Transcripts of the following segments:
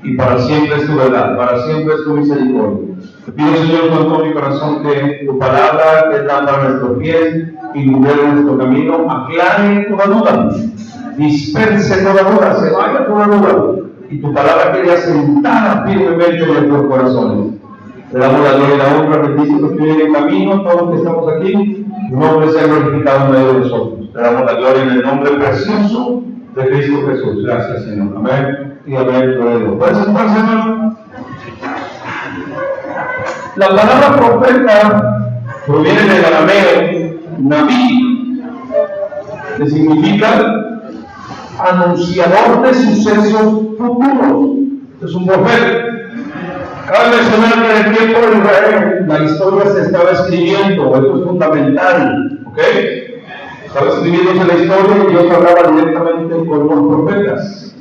y para siempre es tu verdad, para siempre es tu misericordia. Te pido, Señor, con todo mi corazón que tu palabra, que es lámpara a nuestros pies y lumbrera nuestro camino, aclare toda duda, disperse toda duda, se vaya toda duda, y tu palabra quede asentada firmemente en nuestros corazones. Te damos la gloria y la honra, bendice los que vienen en camino, todos los que estamos aquí, tu nombre sea glorificado en medio de nosotros. Te damos la gloria en el nombre precioso de Cristo Jesús. Gracias, Señor. Amén y amén. Gloria a Dios. ¿Puedes sentarse, hermano? La palabra profeta proviene del arameo naví, que significa anunciador de sucesos futuros. Es un profeta. Cabe mencionar que en el tiempo de Israel la historia se estaba escribiendo, esto es fundamental, ¿ok? Estaba escribiéndose la historia y Dios hablaba directamente con los profetas.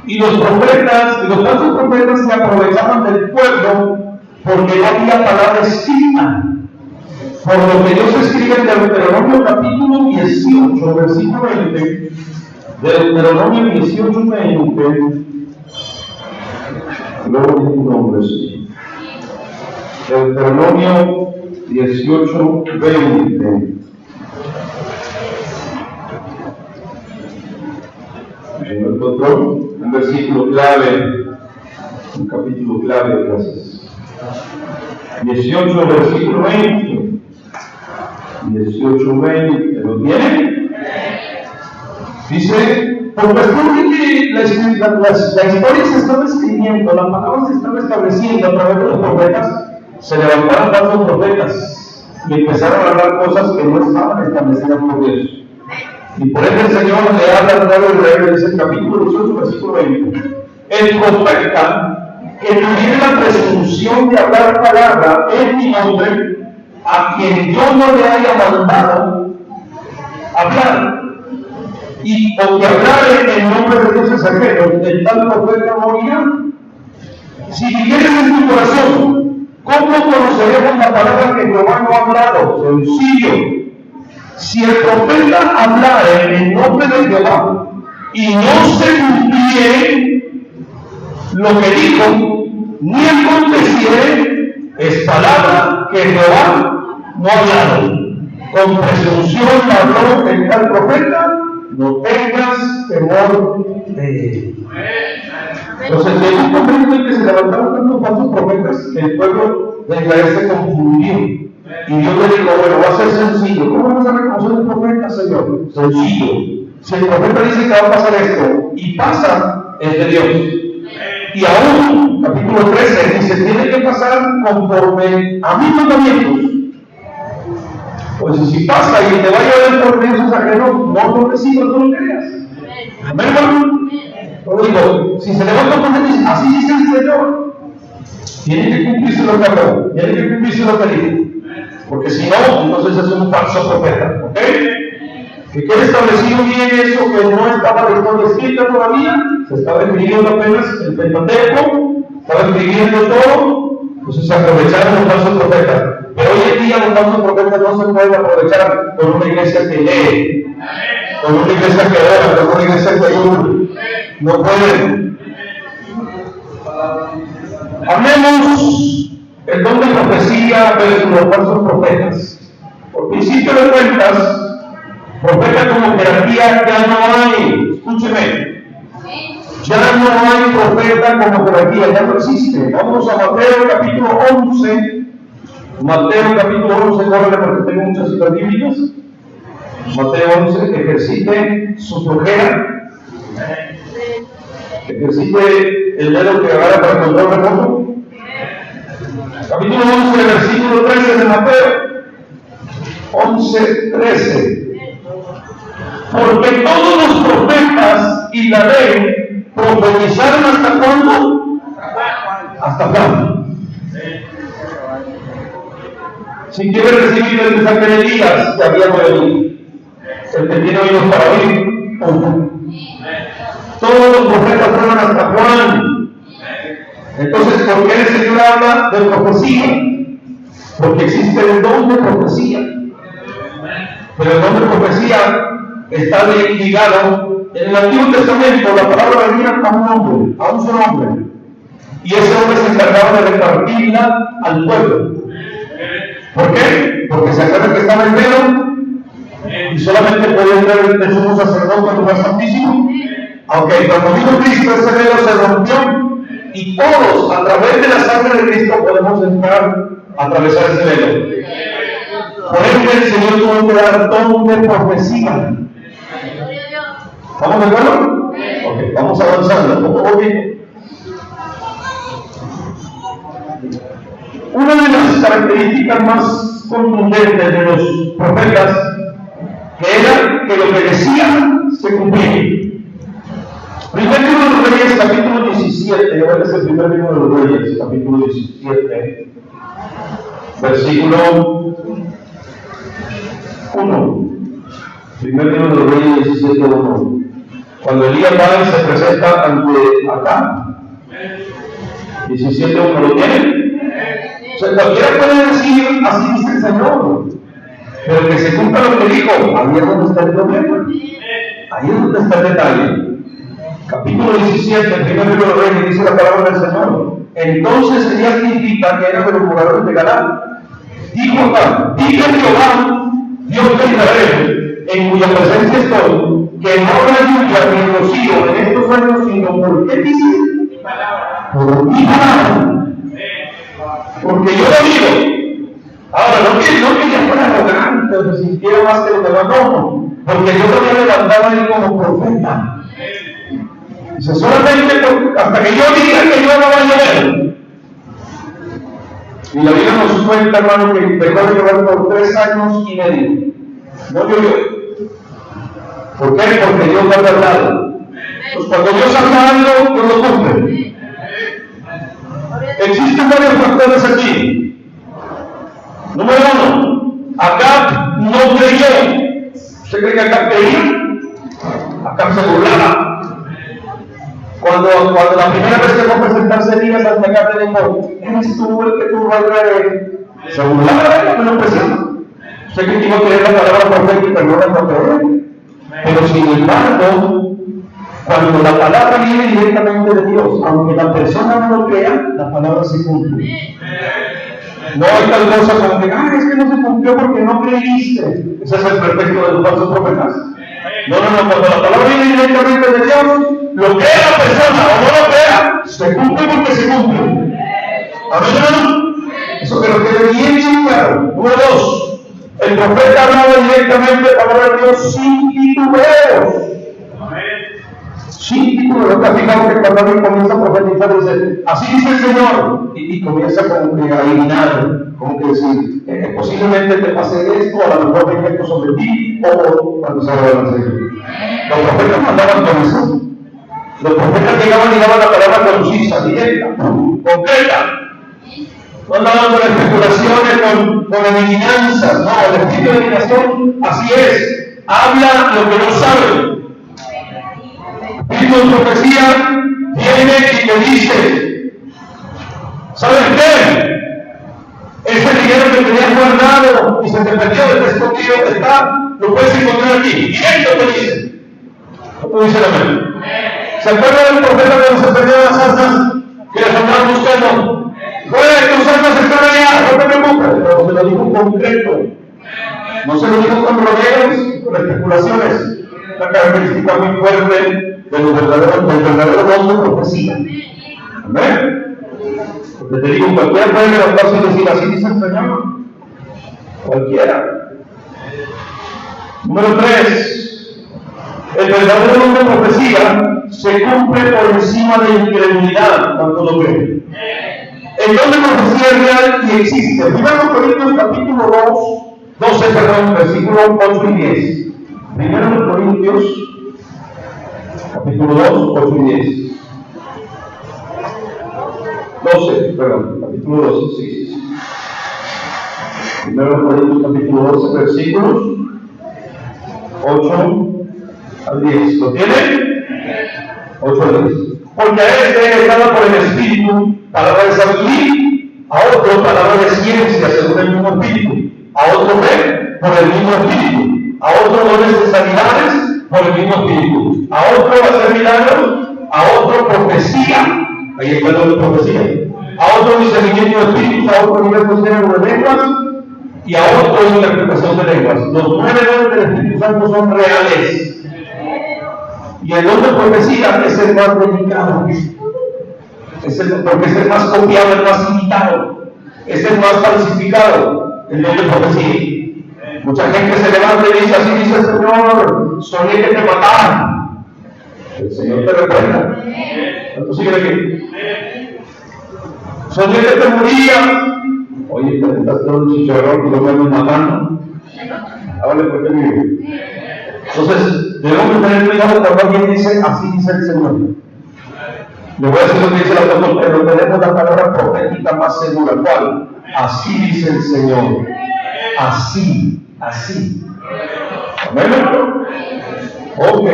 Y los profetas, y los falsos profetas se aprovechaban del pueblo porque no había palabra escrita. Por lo que Dios escribe en Deuteronomio capítulo 18, versículo 20. Deuteronomio 18, 20. Gloria a tu nombre, Señor. Deuteronomio 18, 20. El control, un versículo clave, un capítulo clave, gracias. 18, versículo 20. 18, 20. ¿Lo tienen? Dice, por cuestión de que la historia se estaba escribiendo, la palabra se estaba estableciendo a través de los profetas, se levantaron falsos profetas y empezaron a hablar cosas que no estaban establecidas por Dios. Y por eso el Señor le habla al pueblo de Israel, dice el capítulo 18, versículo 20. El profeta que tuviera la presunción de hablar palabra en mi nombre, a quien yo no le haya mandado hablar, y o que hablare en nombre de dioses ajenos, el tal profeta morirá. Si vivieres en tu corazón, ¿cómo conoceremos la palabra que Jehová no ha hablado? Sencillo. Si el profeta hablare en nombre de Jehová y no se cumpliere lo que dijo, ni aconteciere, es palabra que Jehová no ha hablado. Con presunción habló el tal profeta, no tengas temor de él. Entonces, en un momento en que se levantaron tantos falsos profetas, el pueblo de Israel se confundió. Y Dios le dijo, bueno, va a ser sencillo. ¿Cómo vamos a reconocer el profeta, Señor? Sencillo. Si el profeta dice que va a pasar esto, y pasa, es de Dios. Y aún, capítulo 13, dice, tiene que pasar conforme a mis mandamientos. Pues si pasa y te va a llevar por dioses ajenos, no lo recibas, no lo creas. Amén, hermano. Lo digo, si se levanta por dice, así dice el Señor, tiene que cumplirse lo que habló, tiene que cumplirse lo que dijo. Porque si no, entonces es un falso profeta. ¿Ok? Que quede establecido bien eso que no estaba la historia escrita todavía, se estaba escribiendo apenas el Pentateuco, estaba escribiendo todo, entonces se aprovecharon los falsos profetas. Pero hoy en día los falsos profetas no se pueden aprovechar con una iglesia que lee, con una iglesia que ora, con una iglesia que ayuda. No pueden. Hablemos el don de profecía versus los falsos profetas. Por principio de cuentas, profeta como jerarquía ya no hay. Escúcheme. Ya no hay profeta como jerarquía, ya no existe. Vamos a Mateo capítulo 11. Mateo capítulo 11, córrele porque tengo muchas citas bíblicas. Mateo 11, ejercite su flojera. Ejercite el dedo que agarra para el control remoto. Capítulo 11, versículo 13 de Mateo. 11, 13. Porque todos los profetas y la ley profetizaron hasta cuándo? Hasta Juan. Si quiere recibir el mensaje de Elías, que había muerto. El que tiene oídos para oír, oiga. Todos los profetas fueron hasta Juan. Entonces, ¿por qué el Señor habla de profecía? Porque existe el don de profecía. Pero el don de profecía está ligado. En el Antiguo Testamento la palabra venía a un hombre, a un solo hombre. y ese hombre se encargaba de repartirla al pueblo. ¿Por qué? Porque se acuerdan que estaba el velo y solamente podía entrar el sumo sacerdote al lugar santísimo. Aunque cuando vino Cristo, ese velo se rompió y todos, a través de la sangre de Cristo, podemos entrar a atravesar ese velo. Por ende, el Señor tuvo que dar don de profecía. ¿Estamos de acuerdo? Ok, vamos avanzando, un poco bien. Una de las características más contundentes de los profetas era que lo que decían se cumplía. Primer libro de los Reyes, capítulo 17, yo creo que es el primer libro de los Reyes, capítulo 17, versículo 1. Primer libro de los Reyes 17, 1. Cuando Elías va y se presenta ante Acab, 17, 1, ¿lo tienen? O sea, cualquiera puede decir, así dice el Señor, pero que se cumpla lo que dijo, ahí es donde está el problema, ahí es donde está el detalle. Capítulo 17, el primer libro de los Reyes, dice la palabra del Señor. Entonces Elías significa que era de los jugadores de Galaad. Dijo acá, dijo Jehová, Dios de Israel, en cuya presencia estoy, que no habrá lluvia ni rocío en estos años, sino ¿por qué dice? Por mi palabra. Porque yo lo digo. Ahora, no que ya fuera arrogante o se sintiera más que los demás, no, porque yo lo había levantado a él como profeta. Dice, solamente hasta que yo diga que yo no va a llover. Y la Biblia nos cuenta, hermano, que dejó de llover por 3 años y medio. No llovió. ¿Por qué? Porque Dios lo ha hablado. Pues cuando Dios habla algo, Dios lo cumple. Existen varios factores aquí. Número 1, Acab no creyó. ¿Usted cree que Acab creía? Acab se burlaba. Cuando la primera vez que fue a presentarse Elías ante Acab le dijo, ¿eres tú el que tú vas a creer? Se burlaba de él, no presiona. Usted cree que iba a creer la palabra profética y no la va a creer. Pero sin embargo, cuando la palabra viene directamente de Dios, aunque la persona no lo crea, la palabra se cumple. No hay tal cosa como que, es que no se cumplió porque no creíste. Ese es el pretexto de los falsos profetas. No, cuando la palabra viene directamente de Dios, lo crea la persona o no lo crea, se cumple porque se cumple. Amén. Eso que lo quede bien claro. Número 2, el profeta hablaba directamente de la palabra de Dios sin titubeos. Sin título, lo que ha fijado que cuando alguien comienza a profetizar dice, así dice el Señor, y comienza como que a adivinar, como que decir, posiblemente te pase esto, a lo mejor venga esto sobre ti, o cuando se va a hacer. Los profetas mandaban con eso. Los profetas llegaban y daban la palabra concisa, directa, concreta. No andaban con especulaciones, con adivinanzas, no, el espíritu de adivinación, así es, habla lo que no sabe. Espíritu de profecía viene y te dice, ¿sabes qué? Ese dinero que tenías guardado y se te perdió, está escondido, lo puedes encontrar aquí. Directo te dice. ¿Cómo dice la Biblia? ¿Se acuerdan del profeta cuando se perdió las asnas que les andaban buscando? Tus asnas están allá, no te preocupes. Pero se lo dijo concreto. No se lo dijo con rodeos, con especulaciones. Una característica muy fuerte del verdadero don de profecía. ¿Amén? Porque te digo, cualquiera puede levantarse y decir, así dice el Señor. Cualquiera. Número 3. El verdadero don de profecía se cumple por encima de incredulidad cuando lo ve. El don de profecía es real y existe. 1 Corintios capítulo 12, versículo 8 y 10. 1 Corintios capítulo 2, 8 y 10. 12, capítulo 12, sí. 1 Corintios capítulo 12, versículos 8 al 10. ¿Lo tienen? 8 al 10. Porque a este es dado por el Espíritu palabra de sabiduría, a otro palabra de ciencia según el mismo Espíritu, a otro fe por el mismo Espíritu, a otro dones de sanidades por el mismo Espíritu, a otro hacer milagros, a otro profecía Ahí está el don de profecía. A otro discernimiento de espíritus, a otro nivel de lenguas, y a otro interpretación de lenguas. Los 9 dones del Espíritu Santo son reales. Y el don de profecía es el más delicado, porque es el más copiado, el más imitado, es el más falsificado, el don de profecía. Mucha gente se levanta y dice, así dice el Señor, soñé que te mataran. El Señor te recuerda. ¿Cuánto sigue aquí? Soñé que te moría. Oye, te estás todo un chicharrón y lo vamos matando. Háblale porque vive. Entonces, debemos tener cuidado cuando alguien dice, así dice el Señor. Le voy a decir lo que dice el apóstol Pedro, tenemos la palabra profética más segura. ¿Cuál? Así dice el Señor. Así. ¿Amén? Ok.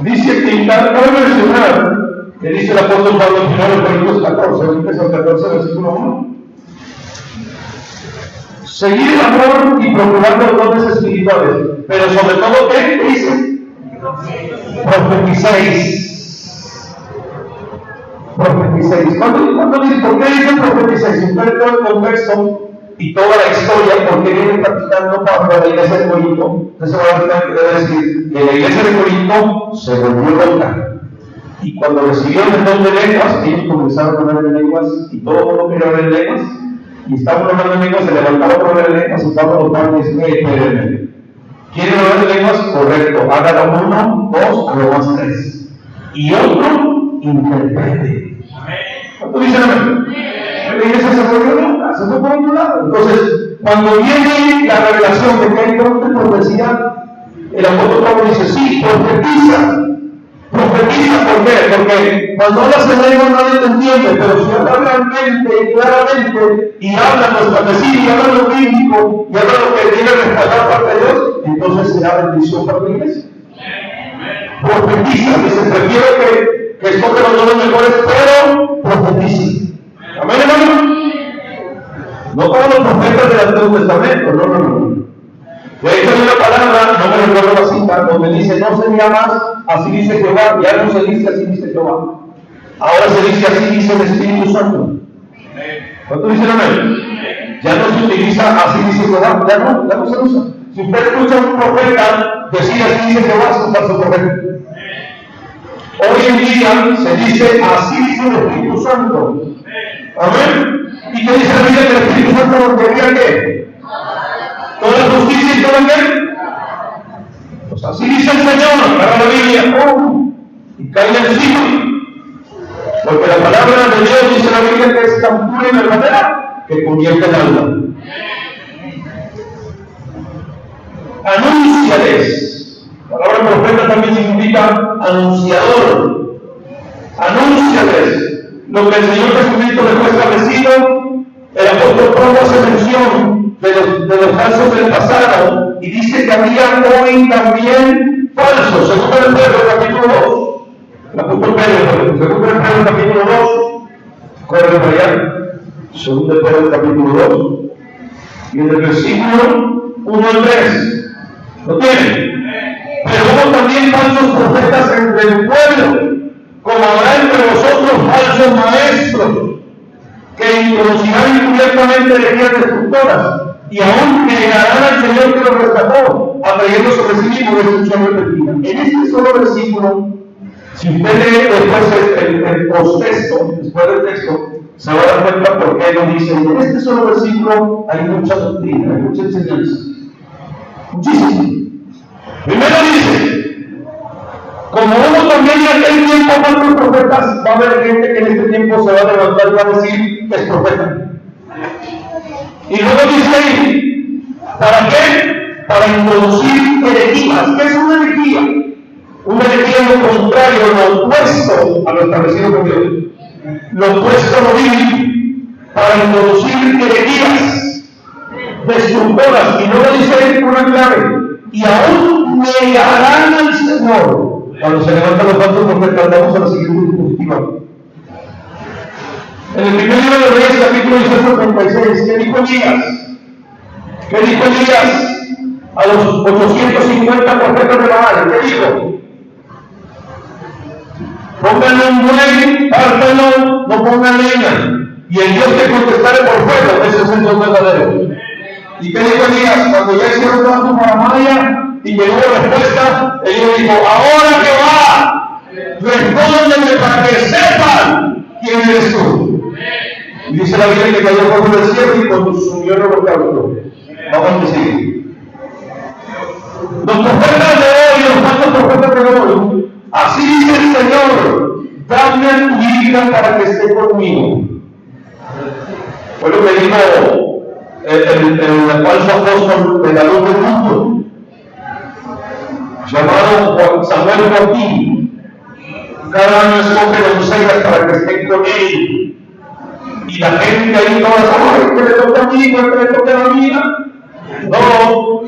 Dice que cabe mencionar que dice el apóstol Pablo en 1 Corintios 14, Efesios 14, versículo 1. Seguir el amor y procurar los dones espirituales, pero sobre todo, ¿qué dice? Profeticéis. ¿Cuándo dice? ¿Por qué dice profeticéis? Si usted todo el contexto y toda la historia, porque viene practicando Pablo en la iglesia de Corinto, entonces se va a tener que decir que la iglesia de Corinto se volvió loca. Y cuando recibieron el don de lenguas, ellos comenzaron a hablar en lenguas y todo el mundo quería hablar en lenguas. Y estaban hablando en lenguas, se levantaba para hablar en lenguas y Pablo los padres y dice, espérenme. ¿Quieren hablar en lenguas? Correcto. Hágalo 1, 2, a lo más 3. Y otro, interprete. ¿Cuánto dicen amén? La iglesia se volvió loca, se fue por otro lado. Entonces, cuando viene la revelación de que hay don de profecía, el apóstol Pablo dice, sí, profetiza. Profetiza, ¿por qué? Porque cuando hablas en lengua nadie te entiende, pero si hablas realmente y claramente, y hablas lo establecido, y hablas lo bíblico, y hablas lo que tiene que rescatar parte de Dios, entonces será bendición para la iglesia. Profetiza, dice, prefiero que escoge los dones mejores, pero profetiza. Amén, hermano. No como los profetas del Antiguo Testamento, no. De hecho, hay una palabra, no me recuerdo la cita, donde dice, no sería más, así dice Jehová, ya no se dice, así dice Jehová. Ahora se dice, así dice el Espíritu Santo. ¿Cuánto dicen amén? Ya no se utiliza, así dice Jehová, ya no se usa. Si usted escucha a un profeta decir, así dice Jehová, es un falso profeta. Hoy en día se dice, así dice el Espíritu Santo. Amén. ¿Y qué dice la Biblia? Que el Espíritu Santo quería qué? Toda la justicia y todo el bien. Pues así dice el Señor, para la Biblia, y caiga encima. Porque la palabra de Dios dice la Biblia que es tan pura y verdadera que convierte el alma. Anúnciales. La palabra profeta también significa anunciador. Anúnciales lo que el Señor Jesucristo dejó establecido. El apóstol Pablo hace mención de los falsos del pasado y dice que había hoy también falsos. Según el Pedro capítulo 2. El apóstol Pedro, según el Pedro capítulo 2. Corre para allá. Según el Pedro capítulo 2. Y en el versículo 1 al 3. ¿Lo tienen? Pero hubo también falsos profetas entre el pueblo, como habrá entre vosotros falsos maestros, que introducirán encubiertamente herejías destructoras, y aún negarán al Señor que los rescató, atrayendo sobre sí mismo destrucción repentina. En este solo versículo, si usted lee después el posttexto, después del texto, se va a dar cuenta por qué lo dice. En este solo versículo hay mucha doctrina, hay mucha enseñanza. Muchísimo. Primero dice, como hubo también en aquel tiempo otros profetas, va a haber gente que en este tiempo se va a levantar y va a decir que es profeta. Y luego dice ahí, ¿para qué? Para introducir herejías. ¿Qué es una herejía? Una herejía es lo contrario, lo opuesto a lo establecido por Dios. Lo opuesto a lo bíblico. Para introducir herejías destructoras. Y luego dice ahí una clave. Y aún negarán al Señor. Cuando se levantan los falsos profetas, vamos a la siguiente diapositiva. En el primer libro de Reyes, capítulo 36, ¿qué dijo Elías? ¿Qué dijo Elías a los 850 profetas de Baal? ¿Qué dijo? Pónganle un buey, pártelo, no pongan leña. Y el Dios que contestaré por fuego, ese es el Dios verdadero. ¿Y qué dijo Elías? Cuando ya hicieron trabajo para Maya y llegó la respuesta, Elías dijo, ahora que va, respóndeme para que sepan quién eres tú. Y dice la Biblia que cayó fuego del cielo y consumió el holocausto. Vamos a decir. Los profetas de hoy, los falsos profetas de hoy, así dice el Señor, dame tu vida para que esté conmigo. Fue lo que dijo el falso apóstol de la luz del mundo, llamado Samuel Joaquín. Cada año escoge doncellas para que estén con él. Y la gente ahí no va a que le toca a mí, que le toca a la mía. No.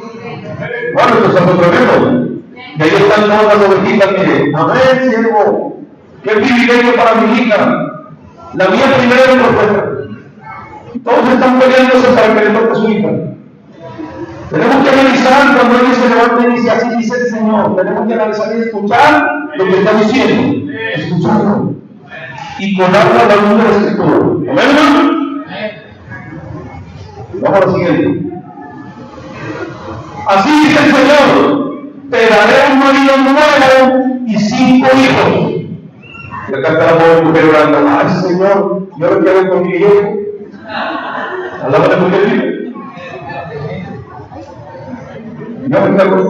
Bueno, esto es algo tremendo. Y ahí están todas las ovejitas que, amén, siervo, qué privilegio para mi hija. La mía primero es profeta. Todos están peleándose para que le toque a su hija. Tenemos que analizar cuando ellos se levantan y dice, así dice el Señor. Tenemos que analizar y escuchar lo que está diciendo. Escucharlo. Y colarlo a la luz de la Escritura. ¿Amén, hermano? Vamos a la siguiente. Así dice el Señor, te daré un marido nuevo y 5 hijos. Y acá está la pobre mujer orando, ay Señor, yo lo quiero con mi hijo. Hablamos de mujer.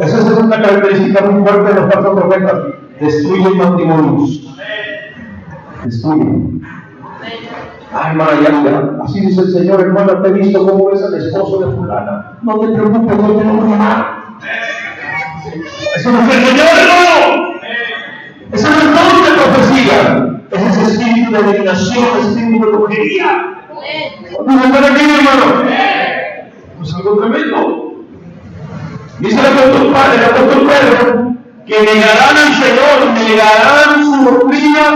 Esa es una característica muy fuerte de los falsos profetas. Destruyen matrimonios. Destruyen. Ay, hermana, así dice el Señor, hermana, te he visto cómo ves al esposo de fulana. No te preocupes, yo te lo voy a amar. Eso no es el Señor, hermano. Eso no es don de profecía. Ese es espíritu de adivinación, espíritu de brujería. ¿No se para aquí, hermano? Es algo tremendo. Dice el apóstol Pedro que negarán al Señor, negarán su doctrina,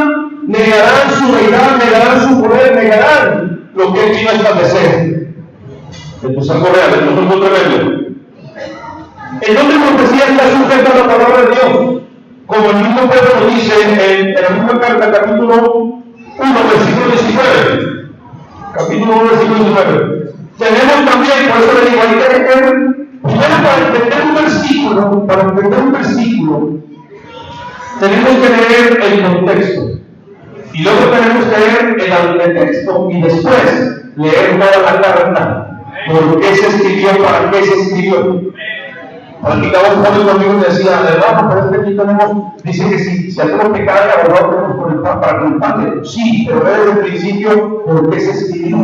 negarán su deidad, negarán su poder, negarán lo que él vino a establecer. Esto es algo real, esto es algo tremendo. El don de profecía está sujeto a la palabra de Dios, como el mismo Pedro lo dice en la misma carta, capítulo 1, versículo 19. Capítulo 1, versículo 19. Tenemos también, por eso le digo, hay que leer, primero para entender un versículo, tenemos que leer el contexto. Y luego tenemos que leer el antitexto y después leer toda la carta. ¿Por qué se escribió? ¿Para qué se escribió? Practicamos un conmigo y decía, hermano, pero es que aquí tenemos, dice que si hacemos pecado, abogado tenemos por el pan para culpable. Sí, pero desde el principio, ¿por qué se escribió?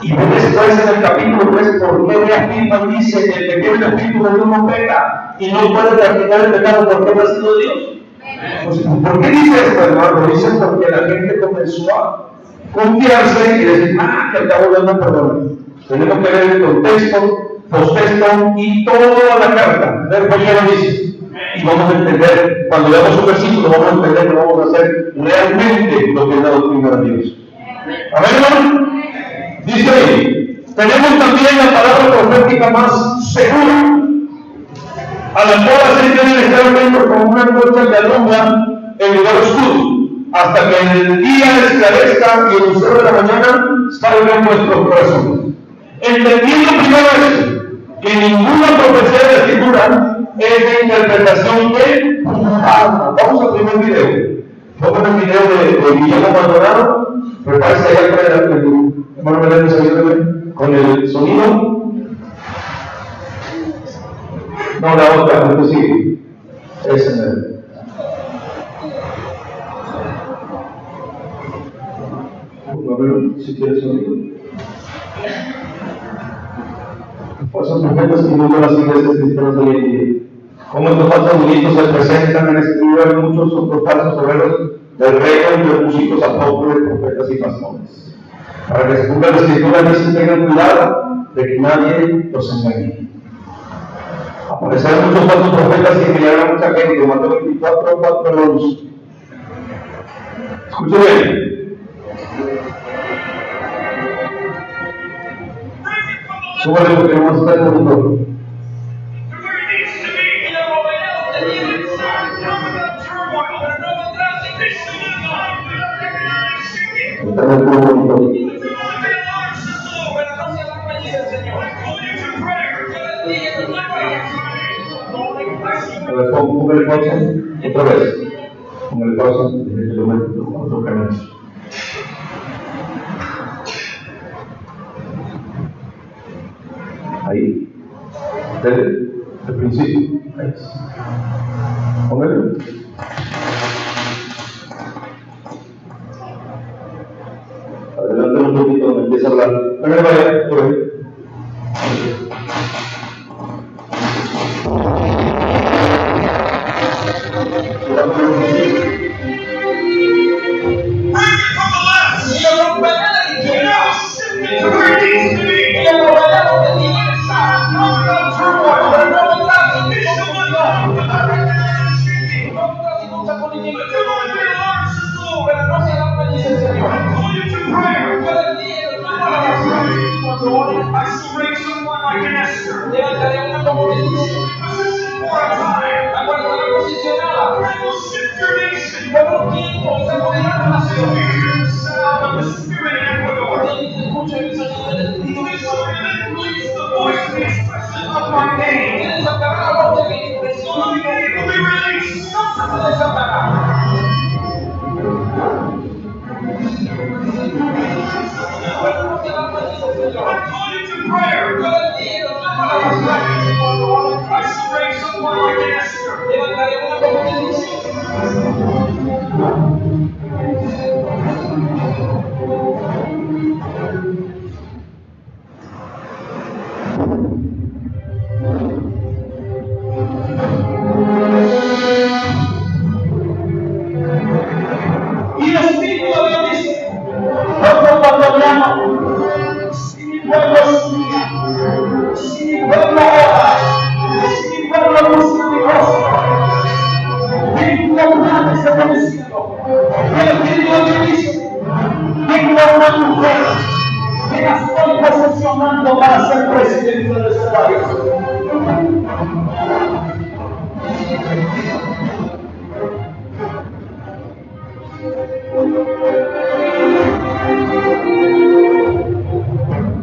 Y después en el capítulo 3, ¿por qué reafirma y dice que el que tiene el espíritu de Dios no peca y no puede practicar el pecado porque no ha sido Dios? Pues, ¿por qué dice esto, hermano? Lo dice porque la gente comenzó a confiarse y decir, que al cabo ya no perdona. Tenemos que ver el contexto, posttexto y toda la carta. Ver por qué lo dice. Y vamos a entender, cuando leamos un versículo, vamos a entender que vamos a hacer realmente lo que es la doctrina de Dios. Amén, hermano. Dice ahí, tenemos también la palabra profética más segura, a la cual así deben estar atentos como una antorcha que alumbra el lugar oscuro, hasta que el día esclarezca y el lucero de la mañana salga en vuestros corazones. Entendiendo primero esto, que ninguna profecía de la Escritura es de interpretación de alma. Vamos al primer video. Vamos al video de Guillermo Maldonado. Prepárese allá para el hermano Meléndez, ayúdame con el sonido. No, la otra, no te sigue. Ese es el. A ver si quieres sonido. Falsos profetas que no las iglesias cristianas de hoy en día. Como estos falsos ministros se presentan en escribir muchos otros falsos obreros del reino de músicos, apóstoles, profetas y pastores. Para que se cumpla la escritura, dicen tengan cuidado de que nadie los engañe. Aparecerán muchos falsos profetas que engañarán a mucha gente. Mateo 24, 4, 11. Escuchen bien. Súbale porque no vamos a estar en el mundo. También estuvo bonito. A ver, póngale pausa. Otra vez. Póngale pausa. Desde el momento, otro canal. Ahí. Desde el principio. Ahí. Póngale. Adelante un poquito, me empieza a hablar. Póngale, vaya, por ahí. Para ser presidente de este país.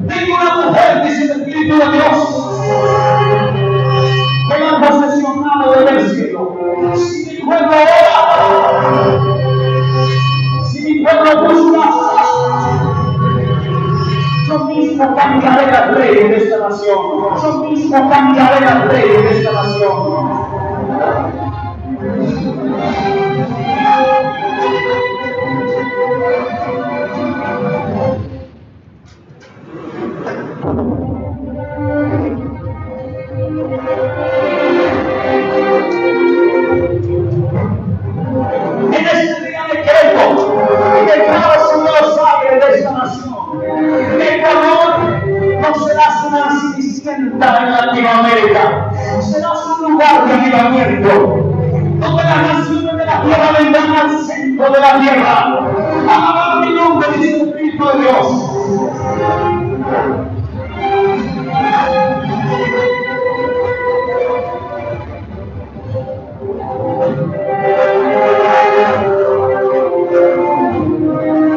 Tengo una mujer, dice el Espíritu de Dios, que la ha posesionado del cielo. Si mi pueblo ora, si mi pueblo busca, yo mismo cambiaré las leyes de esta nación. Yo mismo cambiaré las leyes de esta nación. En este día decreto que cada Señor salga de esta nación. El calor no será una cenicienta en Latinoamérica, será un lugar de avivamiento, donde las naciones de la tierra vendrán al centro de la tierra. Alabad mi nombre, dice el Espíritu de Dios.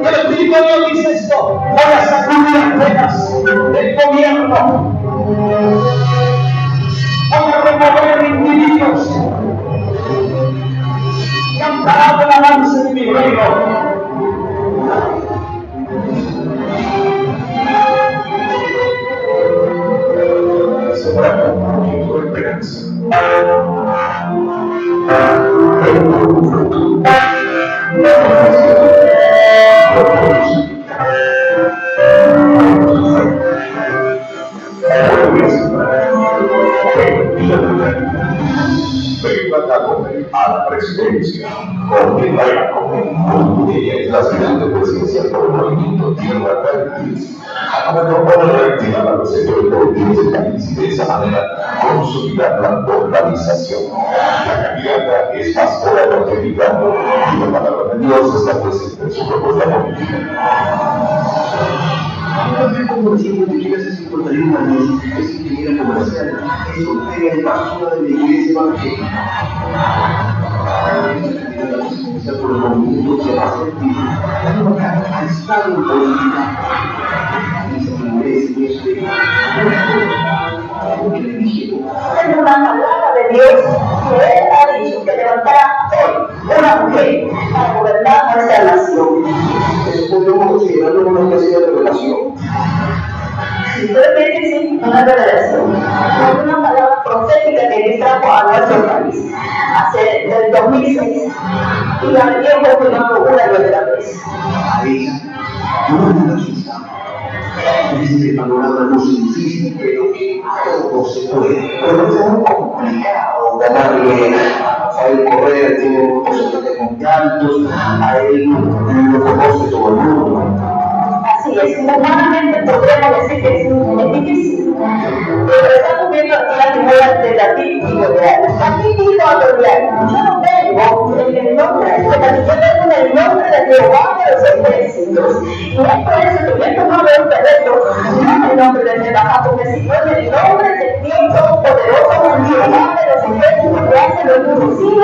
El Espíritu de Dios dice esto: voy a sacudir las penas del gobierno, voy a remover individuos que han parado el avance de mi reino. Sembrando tu esperanza. Venga a comer a la presidencia, porque vaya a comer. Ella es la aspirante presidencial por el movimiento Tierra Verde. A lo mejor puede reactivar a los sectores productivos del país y de esa manera consolidar la polarización. La candidata es Pastora norteamericana y la palabra de Dios está presente en su propuesta política. Como recién tiene hace 51 años, es ingeniera comercial, es soltera y pastora de la iglesia evangélica. por el movimiento que va a sentir, ha estado en política. Es una palabra de Dios que Él ha dicho que levantará hoy una mujer para gobernar nuestra nación. Podemos considerarlo una especie de revelación. Si usted piensa que sí, una revelación, es una palabra profética que Dios trajo a nuestro país hace del 2006 y la venía confirmando una y otra vez. A ella no me asusta. Dice el panorama no es difícil, pero que todo se puede. Pero es muy complicado ganarle a Rafael Correa, tiene un porcentaje de contactos, a él lo conoce todo el mundo. Así es, humanamente podríamos decir que es difícil, pero estamos viendo aquí la figura de David y Goliat. Aquí dijo a Goliat: yo no vengo en el nombre de David, yo vengo en el nombre de Jehová de los ejércitos. Y es por eso que yo he tomado este reto, no en el nombre de Jehová, porque si no en el nombre del Dios Todopoderoso, Jehová de los ejércitos, que hace lo imposible.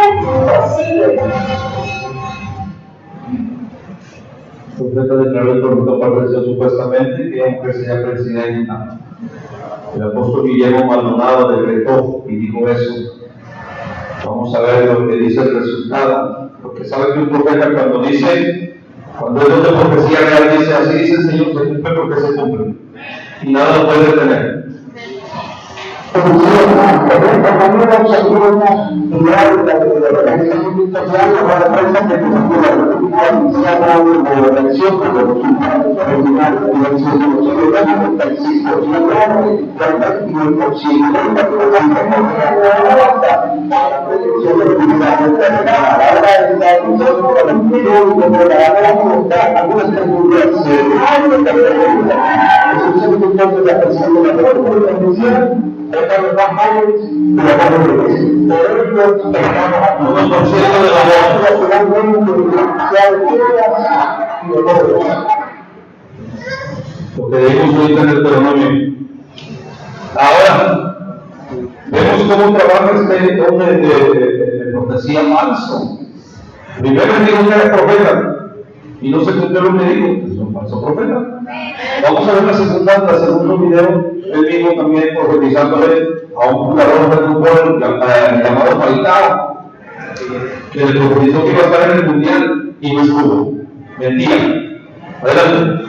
El profeta declaró el pronto apareció supuestamente que aunque sea presidenta. El apóstol Guillermo Maldonado decretó y dijo eso. Vamos a ver lo que dice el resultado. Porque sabe que un profeta cuando es de profecía real, dice así dice el Señor, se cumple porque se cumple. Y nada lo puede detener. Lo que dijimos ahorita en el Deuteronomio. Ahora, vemos cómo trabaja este hombre de profecía falso. Primero dijo que era profeta y no se cumplió lo que dijo, es un falso profeta. Vamos a ver el segundo video, él mismo también profetizándole a un jugador de fútbol llamado Falcao, que le profetizó que iba a estar en el mundial y no estuvo. Mentira. Adelante.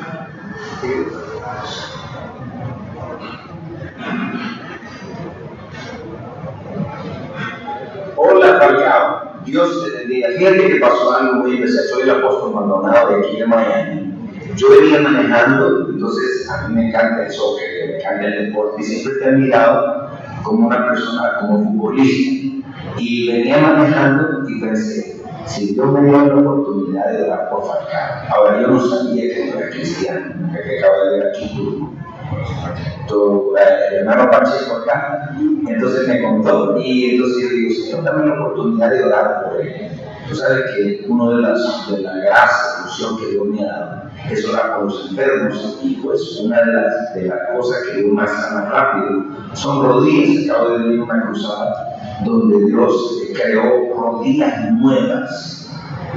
Hola, Falcao. Dios te bendiga. Fíjate que pasó algo muy especial. Soy el apóstol Maldonado de aquí de Miami. Yo venía manejando, entonces a mí me encanta eso, que me encanta el deporte y siempre te he mirado como una persona, como futbolista. Y venía manejando y pensé, si Dios me dio la oportunidad de orar por Falcao. Ahora, yo no sabía que no era cristiano, que acaba de ver aquí el hermano Pacheco acá, entonces me contó y entonces yo digo, Señor, dame la oportunidad de orar por él. Tú sabes que uno de la gracia, función que Dios me ha dado es orar por los enfermos y pues una de las cosas que Dios más sana rápido son rodillas. Acabo de venir una cruzada donde Dios creó rodillas nuevas.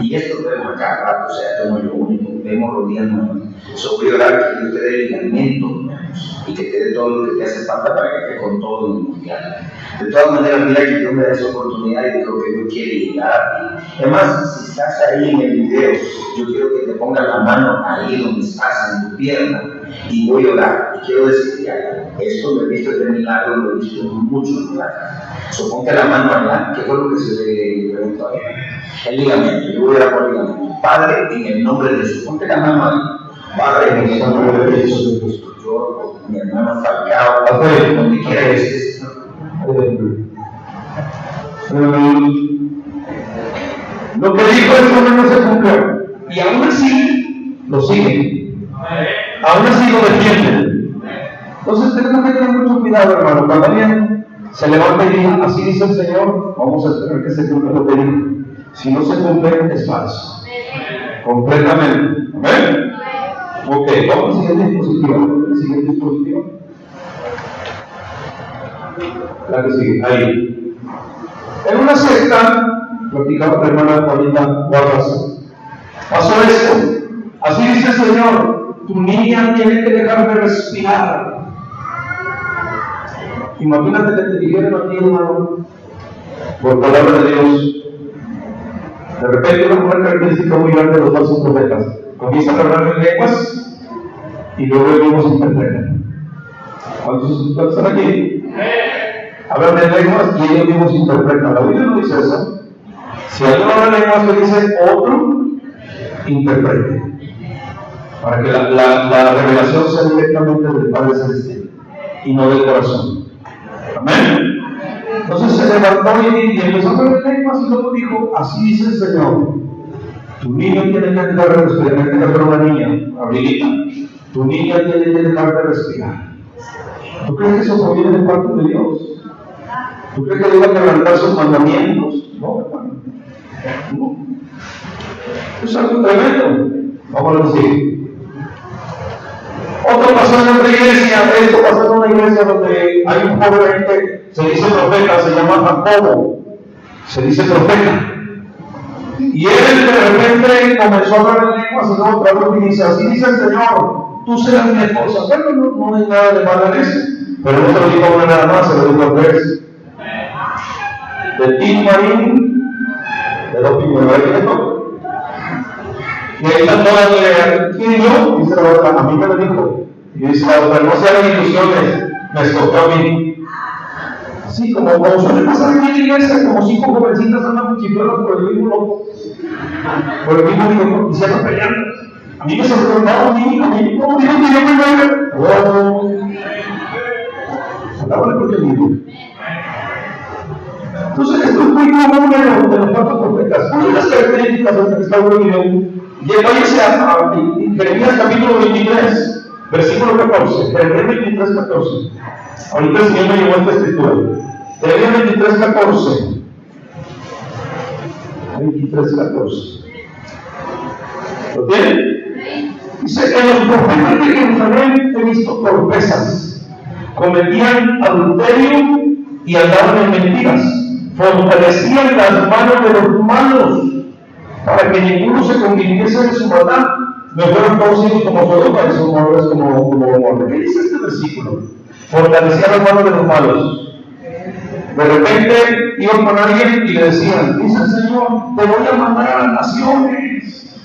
Y esto lo vemos acá rato, o sea, esto no es lo único, vemos rodillas nuevas. Eso voy a orar que Dios te dé ligamentos nuevos y que te dé todo lo que te hace falta para que estés con todo el mundial. De todas maneras, mira que Dios me da esa oportunidad y creo que Dios quiere llegar a ti. Además, si estás ahí en el video, yo quiero que te pongas la mano ahí donde estás, en tu pierna, y voy a orar. Y quiero decirte algo, esto lo he visto de milagro, lo he visto en muchos lugares. Ponte la mano allá, ¿qué fue lo que se le preguntó a él? El ligamento, yo voy a orar por el ligamento. Padre, en el nombre de Jesús, ponte la mano ahí. Padre, en el nombre de Jesús, yo, mi hermano Falcao, donde quiera que estés. Lo que dijo el hombre no se cumplió. Y aún así lo siguen. Aún así lo defienden. Entonces tenemos que tener mucho cuidado, hermano. Cuando alguien se levanta y dice, así dice el Señor, vamos a esperar que se cumpla lo que dijo. Si no se cumple, es falso. Completamente. ¿Amén? Ok, vamos al siguiente dispositivo. El siguiente dispositivo. La que sigue, ahí. En una secta platicaba con la hermana Juanita Guardas. Pasó esto. Así dice el Señor, tu niña tiene que dejar de respirar. Imagínate que te dijeran a ti, hermano, por palabra de Dios. De repente una característica muy grande de los falsos profetas. Comienzan a hablar en lenguas y luego ellos interpretan. ¿Cuántos están aquí? Hablan de lenguas y ellos mismos interpretan. La Biblia no dice eso. Si alguien habla de lenguas, que dice otro, interprete. Para que la revelación sea directamente del Padre Celestial y no del corazón. Amén. Entonces se levantó y empezó a hablar de lenguas y luego dijo: así dice el Señor, tu niño tiene que dejar de respirar. En este caso una niña, Abrilita, tu niña tiene que dejar de respirar. ¿Tú crees que eso proviene de parte de Dios? ¿Tú crees que Dios va a quebrantar sus mandamientos? No, hermano. No. Es algo tremendo. Vamos a decir. Otro pasó en otra iglesia. Esto pasó en una iglesia donde hay un joven que se dice profeta, se llama Jacobo. Se dice profeta. Y él de repente comenzó a hablar en lenguas y luego trajo y dice: así dice el Señor, tú serás mi esposa. Bueno, no hay nada de malo en eso. Pero no se lo dijo a una nada más, se lo dijo a tres. De Tim Marín, de dos Tim. Y ahí está toda la ¿quién yo? Dice la otra, a mí me lo dijo. Y dice la otra: no se hagan ilusiones, me escogió a mí. Así como suele pasar en la iglesia, como 5 jovencitas andan cuchilluelas por el mismo loco. Por el mismo hijo, y se andan peleando. A mí me sorprendió, a mí, ¿cómo dijo que yo me mueve? Oh. Hablábale porque digo. Entonces, esto es muy común de los falsos profetas. Una de las características de que está bueno, llegó a Jeremías capítulo 23, versículo 14. Jeremías 23, 14. Ahorita el Señor me llevó esta escritura. Jeremías 23, 14. 23, 14. ¿Lo tienen? Dice: en los profetas de Jerusalén he visto torpezas, cometían adulterio y andaban en mentiras, fortalecían las manos de los malos para que ninguno se convirtiese en su maldad. Me fueron todos hijos como Sodoma y sus mujeres como Gomorra. ¿Qué dice este versículo? Fortalecían las manos de los malos. De repente iban con alguien y le decían: dice el Señor, te voy a mandar a las naciones,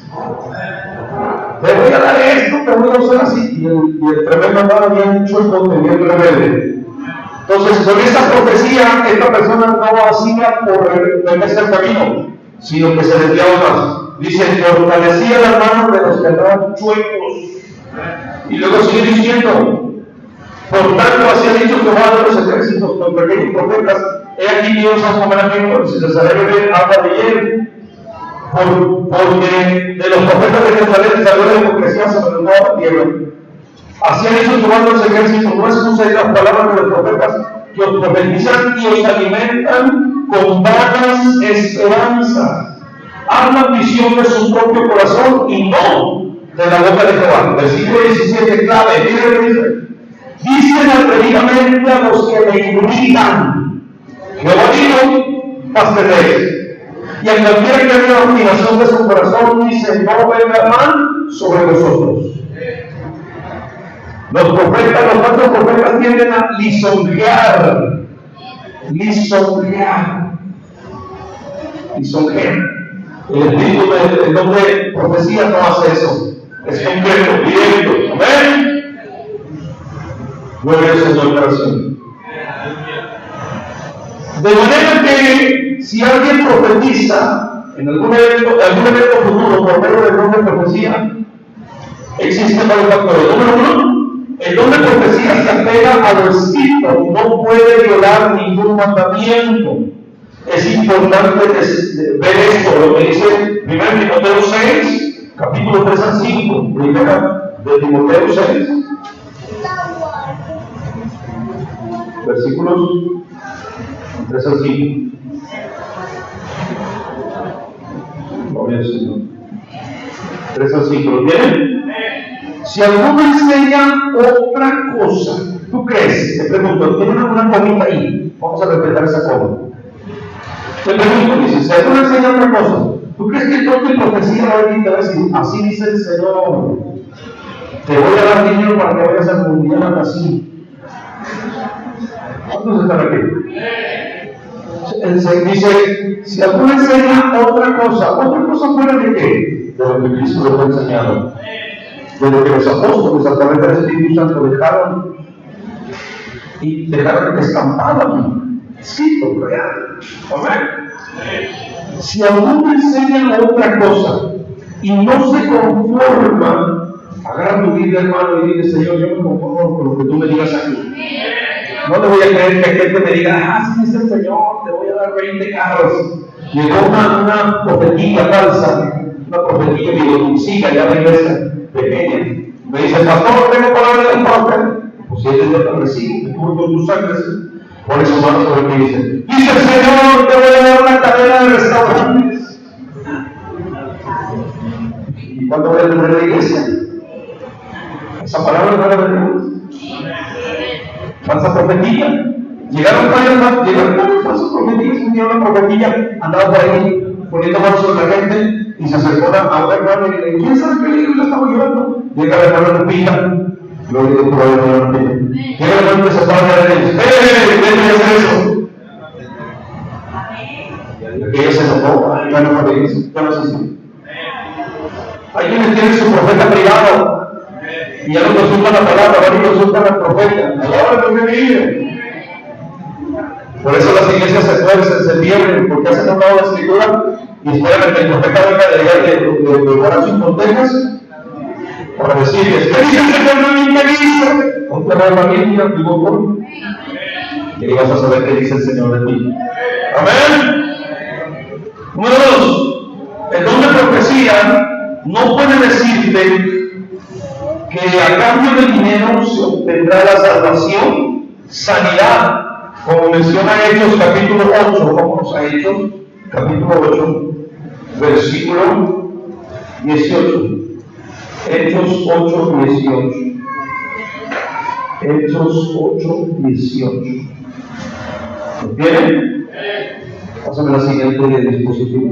te voy a dar esto, te voy a usar así. Y el tremendo andaba bien chueco, bien rebelde. Entonces, con esa profecía, esta persona no hacía por meterse al camino, sino que se desviaba más. Dice: fortalecía las manos de los que andaban chuecos. Y luego sigue diciendo: por tanto, así ha dicho Jehová de los ejércitos, con pequeños profetas, he aquí Dios a comer a mí, si les haré beber agua de hiel. Porque de los profetas de Jerusalén salió la hipocresía sobre toda la tierra. Así ha dicho Jehová de los ejércitos: no escuchéis las palabras de los profetas que os profetizan y os alimentan con vanas esperanzas. Hablan visión de su propio corazón y no de la boca de Jehová. Versículo 17, clave, mire lo que dice: dicen atrevidamente a los que me irritan, Jehová dijo, pasteréis. Y a cualquiera que vea la obstinación de su corazón, dice: no venga mal sobre vosotros. Los profetas, los falsos profetas tienden a lisonjear. Lisonjear. El espíritu del nombre de profecía no hace eso. Es concreto, directo. Amén. Gloria al Señor, oración. De manera que si alguien profetiza en algún evento futuro por medio del don de profecía, existen varios factores. Número 1, el don de profecía se apega a lo escrito, no puede violar ningún mandamiento. Es importante ver esto, lo que dice 1 Timoteo 6, capítulo 3 al 5, primera de Timoteo 6, versículos 3 al 5. Gloria al Señor. 3 al 5, ¿lo tienen? Si alguno enseña otra cosa, ¿tú crees? Te pregunto, ¿tienen alguna comita ahí? Vamos a respetar esa coma. Te pregunto, dice, si alguno enseña otra cosa, ¿tú crees que todo tu profecía va a venir y te va a decir, así dice el Señor, te voy a dar dinero para que vayas al mundial así? ¿Cuántos están aquí? Dice, si alguno enseña otra cosa fuera de qué? De lo que Cristo les ha enseñado, de lo que los apóstoles a través del Espíritu Santo dejaron estampado aquí, escrito, real. Amén. Si alguno enseña otra cosa y no se conforma, agarra tu vida, hermano, y dile, Señor, yo me conformo con lo que tú me digas aquí. No le voy a creer que gente me diga, sí, dice el Señor, te voy a dar 20 carros. Llegó una profetía falsa, una profetía biológica, ya regresa, pequeña. Me dice, pastor, tengo palabra del profeta. Pues si él es lo recibo, me cubro con tus sangres. Por eso vamos a ver qué dice. Dice el Señor, te voy a dar una cadena de restaurantes. ¿Y cuándo voy a tener la iglesia? Esa palabra no la tenemos. Falsa profetía. Llegaron varios falsos profetías. Un día una profetía andaba por ahí poniendo manos sobre la gente y se acercó a una hermana y le dijo, ¿quién sabe qué libro le estaba llevando? Llega la hermana Lupita. Gloria a Dios por la hermana Lupita. Llega la hermana que se para de él y dice, déjame hacer eso. Y ella se enojó, ya no me dice, ya no se dice. Hay quienes tienen su profeta privado y ya no consultan la palabra, van y consultan al profeta. Ahora no me vive. Por eso las iglesias se tuercen, se pierden, porque hacen un lado de la escritura y esperan que el profeta venga de orar sus contextos para decirles, ¿qué dice el Señor? ¿Qué dice? Ponte la familia, digo por. Y ahí vas a saber qué dice el Señor de ti. Amén. Número 2. El don de profecía no puede decirte que a cambio de dinero se obtendrá la salvación, sanidad, como menciona Hechos capítulo 8, vamos a Hechos capítulo 8, versículo 18. Hechos 8, 18. Hechos 8, 18. ¿Lo tienen? Pásame la siguiente dispositivo.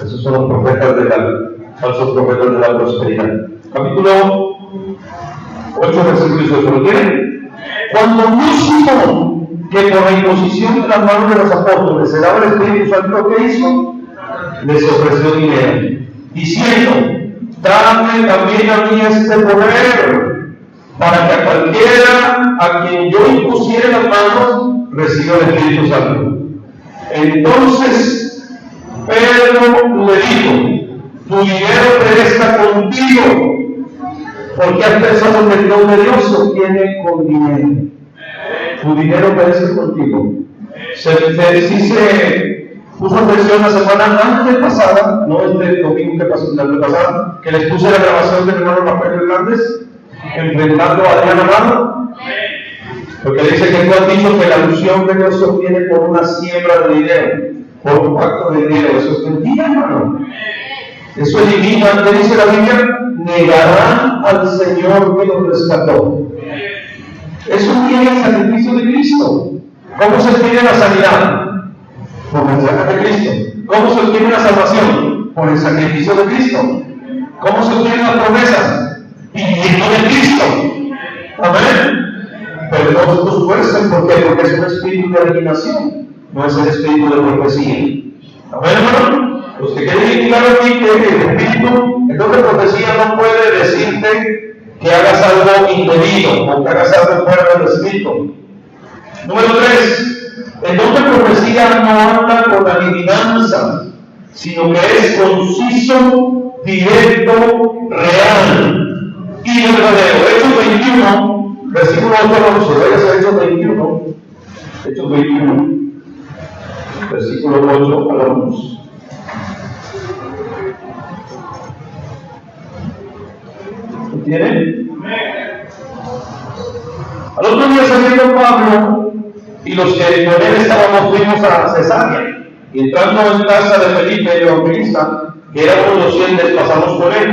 Esos son los profetas falsos profetas de la prosperidad. Capítulo 8, versículo 18. ¿Lo tienen? Cuando Simón, que por la imposición de las manos de los apóstoles se daba el Espíritu Santo, ¿qué hizo? Les ofreció dinero, diciendo, dame también a mí este poder, para que a cualquiera a quien yo impusiera las manos, reciba el Espíritu Santo. Entonces Pedro le dijo, tu dinero perezca contigo, porque has pensado que el don de Dios se obtiene con dinero. Tu dinero perece contigo. Sí se puso atención la semana antepasada, no este domingo que pasó, la antepasada, que les puse la grabación del hermano Rafael Hernández enfrentando a Adrián Amado, porque dice que tú has dicho que la unción de Dios se obtiene por una siembra de dinero, por un pacto de dinero. Eso es mentira, hermano. Eso elimina, ¿qué dice la Biblia? Negarán al Señor que los rescató. Eso tiene el sacrificio de Cristo. ¿Cómo se obtiene la sanidad? Por el sacrificio de Cristo. ¿Cómo se obtiene la salvación? Por el sacrificio de Cristo. ¿Cómo se obtienen las promesas? Viviendo de Cristo. Amén. Pero todos estos fuerzas, ¿por qué? Porque es un espíritu de adivinación, no es el espíritu de profecía. Amén, hermano. Los que quieren claro aquí que el espíritu, el don de profecía no puede decirte que hagas algo indebido o que hagas algo fuera del espíritu. Número 3. El don de profecía no habla con adivinanza, sino que es conciso, directo, real y verdadero. Hechos 21, versículo 8 al 11. Vayas a Hechos 21. Hechos 21, versículo 8 al 11. ¿Lo tienen? Al otro día saliendo Pablo y los que con él estábamos, fuimos a Cesarea, y entrando en casa de Felipe el evangelista, que era uno de los 100, pasamos por él.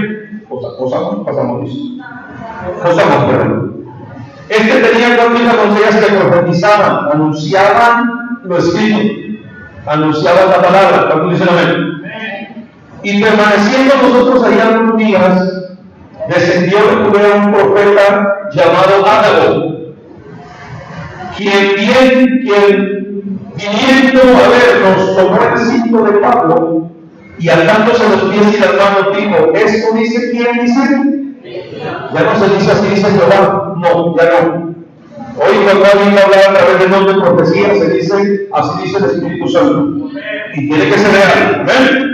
Este tenía 4 doncellas que profetizaban, anunciaban lo escrito, anunciaba la palabra. ¿Cuántos dicen amén? Y permaneciendo nosotros allá unos días, descendió de Judea un profeta llamado Ágabo, quien viniendo a vernos, tomó el cinto de Pablo y atándose los pies y las manos dijo: ¿esto dice quién dice? Ya no se dice así, dice Jehová. No, ya no. Hoy cuando alguien habla a través del nombre de profecía, se dice, así dice el Espíritu Santo. Y tiene que ser real. ¿Ven?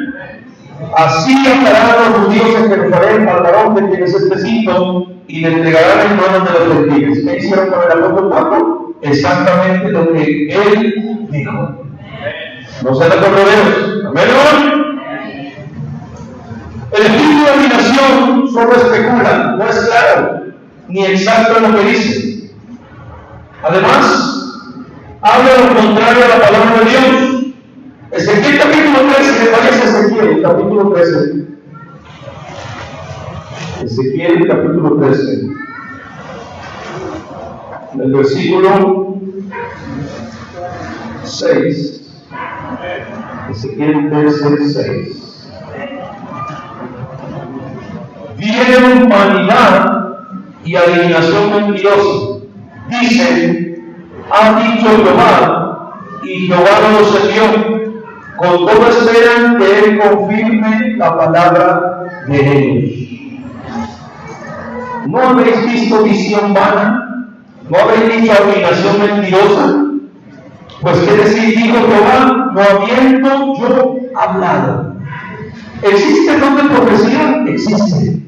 Así atarán los judíos en Jerusalén al varón que tiene ese cinto y le entregarán en manos de los gentiles. ¿Qué hicieron con el apóstol Pablo? Exactamente lo que él dijo. No se recordó de Dios. Amén. El espíritu de adivinación solo especula, no es claro ni exacto en lo que dice. Además, habla lo contrario a la palabra de Dios. Ezequiel capítulo 13, ¿qué parece Ezequiel? Capítulo 13. Ezequiel capítulo 13. En el versículo 6. Ezequiel 13, 6. Vieron vanidad y adivinación mentirosa. Dicen: ha dicho Jehová, y Jehová no los envió. Con todo esperan que Él confirme la palabra de ellos. ¿No habéis visto visión vana? ¿No habéis visto adivinación mentirosa? Pues qué decir, dijo Jehová, no habiendo yo hablado. ¿Existe el don de profecía? Existe.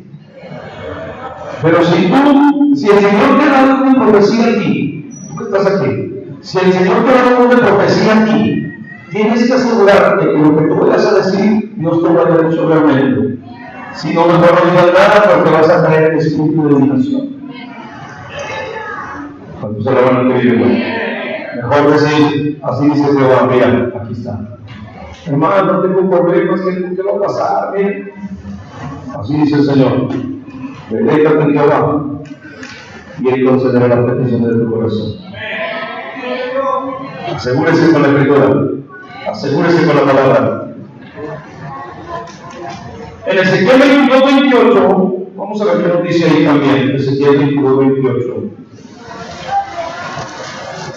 Pero si el Señor te da don de profecía a ti, tú que estás aquí, si el Señor te da don de profecía a ti, tienes que asegurarte que lo que tú vayas a decir, Dios te lo haya dicho realmente. Si no, mejor no digas nada porque vas a traer el espíritu de adivinación. Cuando se lo van a pedir, mejor decir, así dice Jehová, mira, aquí está. Hermano, no tengo problemas, ¿qué va a pasar? Bien. Así dice el Señor. Deleítate en Jehová y Él concederá las peticiones de tu corazón. Asegúrese con la escritura. Asegúrese con la palabra. En Ezequiel 22, 28, vamos a ver qué nos dice ahí también. Ezequiel 22, 28.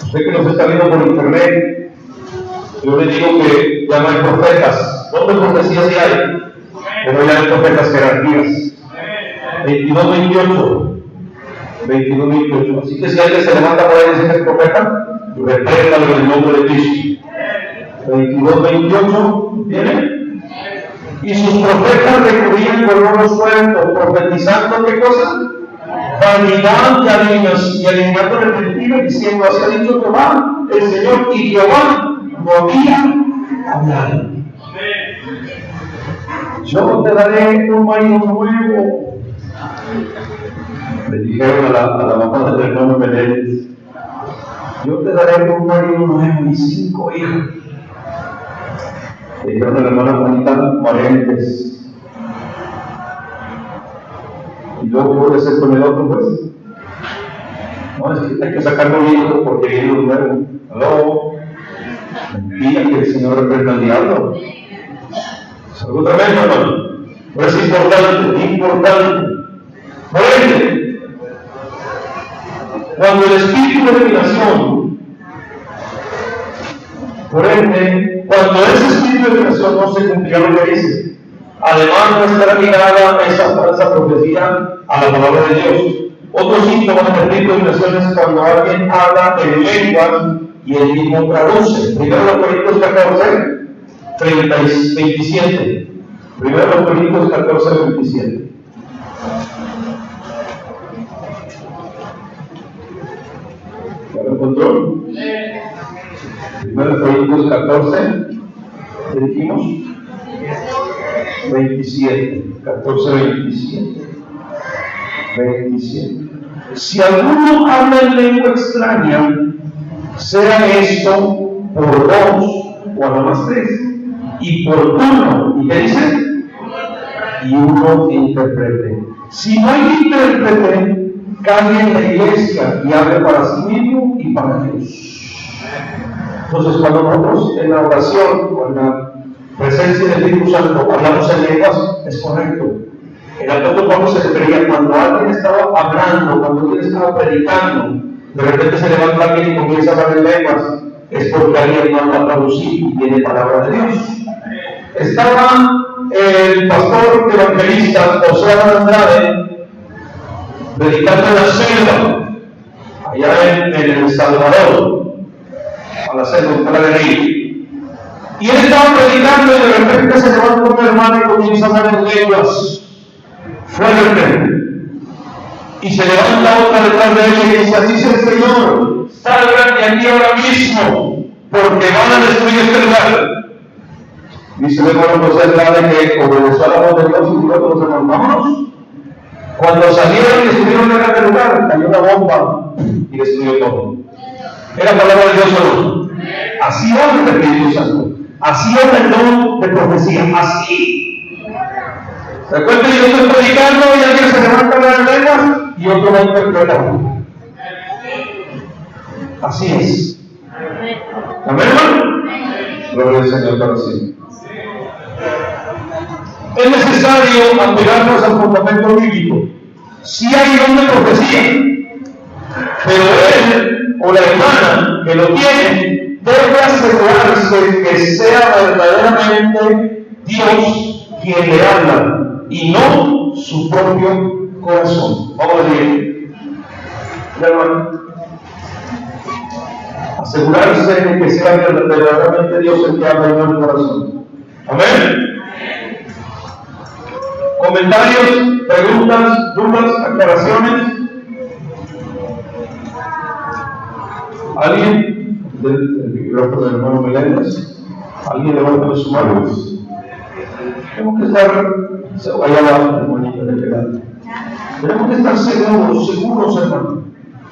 Usted que nos está viendo por internet, yo le digo que ya no hay profetas. ¿Dónde profecías sí hay? Pero ya hay profetas jerarquías. 22, 28. 22, 28. Así que si alguien se levanta por ahí y dice que es profeta, repréndalo en el nombre de Cristo. 22, 28, ¿tiene? Y sus profetas recurrían con unos sueltos, profetizando ¿qué cosa? Vanidad y alineando el mentira, diciendo: así ha dicho Jehová, el Señor, y Jehová no había hablado. Yo te daré un marido nuevo. Le dijeron a la mamá del hermano Meléndez: yo te daré un marido nuevo y 5 hijos. Le dijeron a la hermana Juanita Marentes. Y luego puede ser con el otro, pues. No, es que hay que sacarlo bien porque viene un nuevo. Aló. Mentira, que el Señor reprenda al diablo. Es algo tremendo, hermano. Pero es importante. Bueno, cuando el espíritu de adivinación, por ende, cuando ese espíritu de adivinación no se cumplirá lo que dice, además no estará ligada esa falsa profecía a la palabra de Dios. Otro síntoma del espíritu de adivinación es cuando alguien habla en lengua y él mismo traduce. Primero Corintios 14, 27. Primero Corintios 14, 27. ¿Ya lo encontró? Primero Corintios 14, ¿qué dijimos? 27. 14, 27. 27. Si alguno habla en lengua extraña, sea esto por 2 o a lo más 3, y por turno. ¿Y qué dice? Y uno interprete. Si no hay intérprete, calle en la iglesia y hable para sí mismo y para Dios. Entonces, cuando nosotros en la oración o en la presencia del Espíritu Santo hablamos en lenguas, es correcto. El apóstol Pablo se refería cuando alguien estaba hablando, cuando alguien estaba predicando, de repente se levanta alguien y comienza a hablar en lenguas, es porque alguien manda a traducir y tiene palabra de Dios. Estaba el pastor evangelista José Andrade predicando en la selva, allá en El Salvador, a la selva de Río. Y él estaba predicando y de repente se levanta un hermano y comienza a hablar en lenguas fuerte. Y se levanta otra detrás de él y dice: así es el Señor, salgan de aquí ahora mismo, porque van a destruir este lugar. Dice el hermano José Andrade que obedeció a la voz de Dios y dijo a los hermanos: vámonos. Cuando salieron y estuvieron en aquel lugar, cayó una bomba y destruyó todo. Era palabra de Dios solo. Así obra el Espíritu Santo. Así obra el don de profecía. Así. Recuerden que yo estoy predicando y alguien se levanta a hablar en lenguas y otro va a interpretar. Así es. Amén, hermano. Gloria al Señor para siempre. Es necesario apegarnos al fundamento bíblico. Sí hay don de profecía, pero él o la hermana que lo tiene debe asegurarse que sea verdaderamente Dios quien le habla y no su propio corazón. Vamos a leer. Hermano, asegurarse de que sea verdaderamente Dios el que habla y no el corazón. Amén. Comentarios, preguntas, dudas, aclaraciones. ¿Alguien? El micrófono del hermano Meléndez. ¿Alguien levanta su mano? Tenemos que estar, se vaya a la hermanita de pegada. Tenemos que estar seguros, hermano.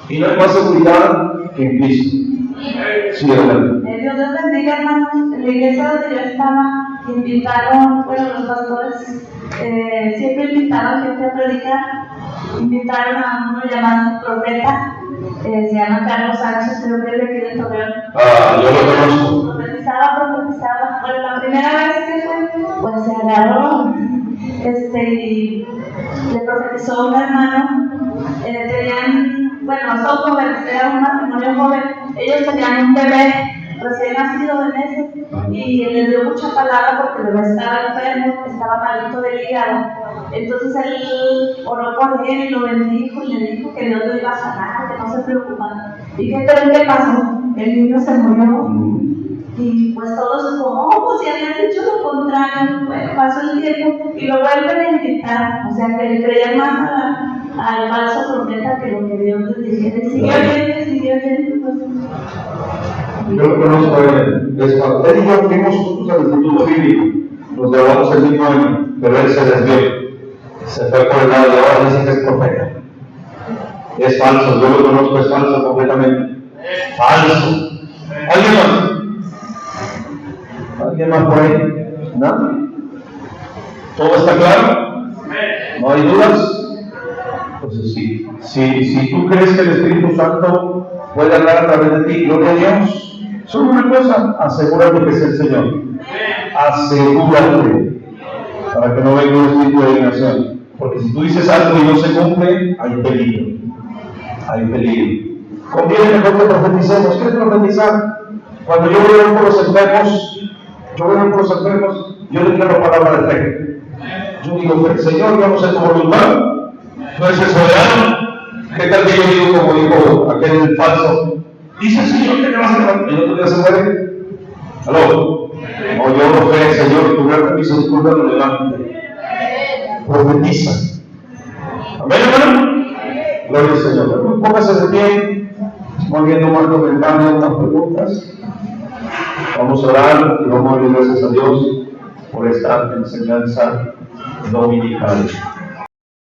Y no hay más seguridad que en Cristo. Sí, adelante. Dios les bendiga, hermanos. En la iglesia donde yo estaba, invitaron, bueno, los pastores siempre invitaban gente a predicar. Invitaron a uno llamado profeta, se llama Carlos Sánchez, creo que es de aquí de Torreón. Yo lo conozco. Profetizaba. Bueno, la primera vez que fue, pues se agarró y le profetizó a un hermano. Son jóvenes, era un matrimonio joven. Ellos tenían un bebé recién nacido de meses y les dio mucha palabra porque el bebé estaba enfermo, estaba malito del hígado. Entonces él oró por él y lo bendijo y le dijo que Dios lo iba a sanar, que no se preocupara. ¿Y qué creen que pasó? El niño se murió. Y pues todos como, pues si habían dicho lo contrario. Bueno, pasó el tiempo y lo vuelven a invitar. O sea, que le creían más al falso profeta que lo que Dios les dijera. Siguió bien, pues. Yo lo conozco a él. Él y yo fuimos juntos al Instituto Bíblico. Nos llevamos el mismo año, pero él se desvió. Se fue por el lado de ahora, dice que es profeta. Es falso, yo lo conozco, es falso completamente. Falso. ¿Alguien más? ¿Alguien más por ahí? ¿Nada? ¿Todo está claro? ¿No hay dudas? Entonces sí. Si tú crees que el Espíritu Santo puede hablar a través de ti, gloria a Dios. Solo una cosa, asegúrate que es el Señor. Asegúrate. Para que no venga un espíritu de adivinación. Porque si tú dices algo y no se cumple, hay peligro. Hay peligro. Conviene mejor que profeticemos. ¿Quieres profetizar? Cuando yo voy por los enfermos, yo declaro palabra de fe. Yo digo, Señor, vamos a tu voluntad. Tú eres el soberano. ¿Qué tal que yo digo, como dijo aquel falso? Dice el Señor que te vas a levantar. ¿Y el otro día se muere? ¿Aló? O yo no fe, Señor, tu gran misericordia lo levante. Profetiza. Amén, hermano. Gloria al Señor. Póngase de pie. Estamos viendo más comentarios, más preguntas. Vamos a orar y vamos a dar gracias a Dios por esta enseñanza dominical.